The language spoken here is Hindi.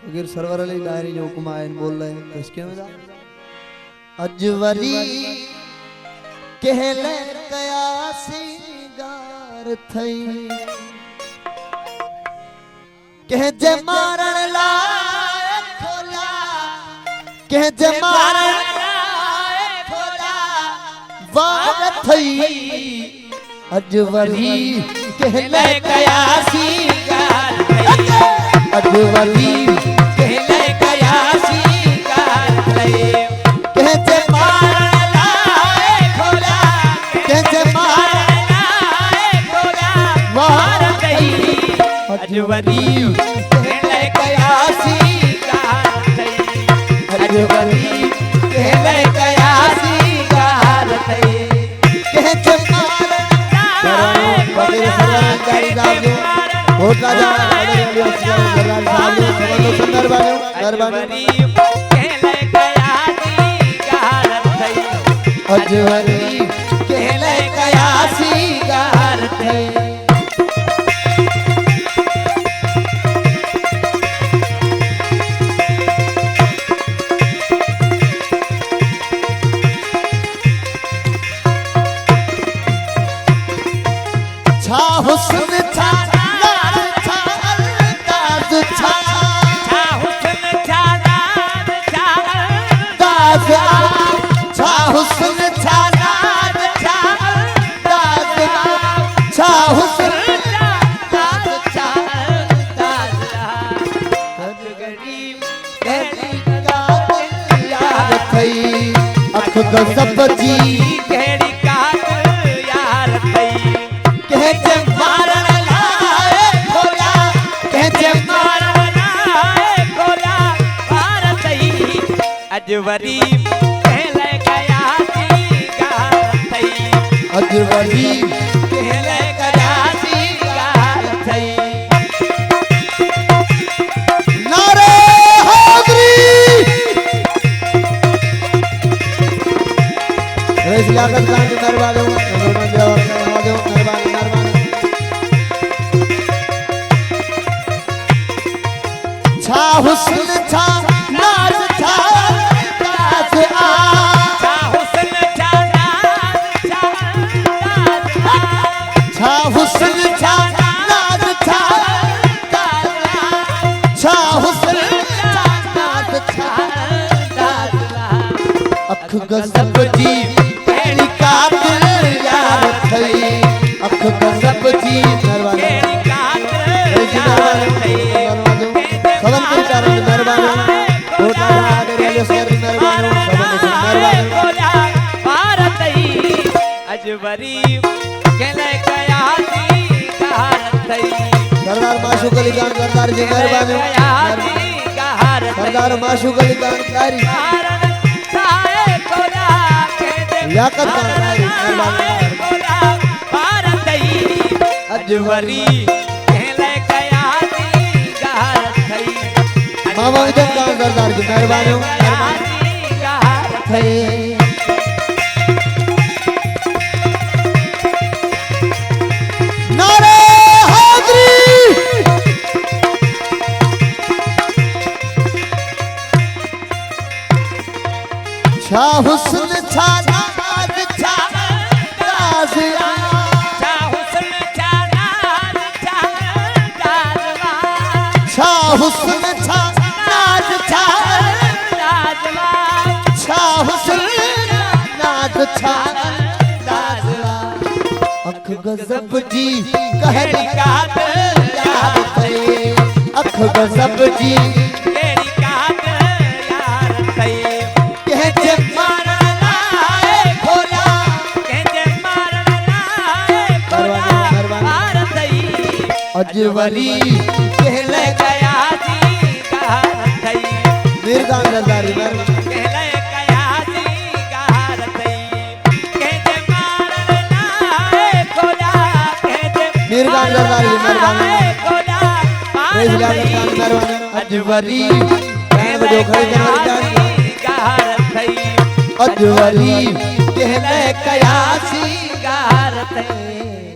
अगर सरवर अली डायरी जो हुक्म आए बोल रहे हैं तो इसके में अजवरी कहले कयासी गार थई कह जे मारण लाए खोला कह जे मारण लाए खोला वार थई अजवरी कहले कयासी गार थई अजवरी कहले कयासी गार थई कह जे मारण लाए खोला कह जे मारण लाए खोला वार थई अजवरी कहले कयासी गार थई अजवरी कहले कयासी गार थई कह जे मारण लाए खोला बहुत राजा सुंदर अजवरी कहले कयासी गार थई अजवरी कहले कयासी गार थई छा हुस्न छा नाज छा अंदाज छा छा हुस्न छा नाज छा अंदाज छा हुस्न छा नाज छा अंदाज छा हुस्न छा नाज छा अंदाज हद गरीब कहली का दिल यार थई अख गजब जी कहड़ी का यार थई कह जे मारण लाए खोला कह जे मारण लाए खोला वार थई अजवरी कहले कयासी गार थई अजवरी कहले कयासी गार थई नारे हैदरी रेस लागत गांव के दरबार में छा हुस्न छा नाज छा अंदाज आ छा हुस्न छा नाज छा अंदाज छा हुस्न छा नाज छा अंदाज छा हुस्न छा नाज छा अंदाज अख गजब जी कहड़ी का दिल यार थई अख गजब जी केड़ी का दिल यार थई सदन के कारण मेहरबानी कोटा रेलवे स्टेशन मेहरबानी सदन मेहरबानी भारत ही अजवरी कहले कयासी गार थई सरदार माशूक अली खान सरदार जी मेहरबानी सरदार माशूक अली खान कारी लियाकत खान कारी मेहरबानी भारत ही अजवरी कहले कयासी गार थई मामा इधर का सरदार जी मेहरबानी गार थई नारे हैदरी छा हुस्न छा नाज छा अंदाज छा हुस्न छा नाज छा अंदाज छा हुस्न छा नाज छा अंदाज छा हुस्न नाज छा अंदाज अख गजब जी कहड़ी का दिल यार थई अख गजब जी केड़ी का दिल यार थई कह जे मारण लाए खोला कह जे मारण लाए खोला वार थई अजवरी कहले कयासी गार थई वीरगान सरदार कहले कयासी गार थई कह जे मारण लाए खोला कह जे वीरगान सरदार मेहरबानी खोला वार थई अजवरी कहले कयासी गार थई अजवरी कहले कयासी गार थई।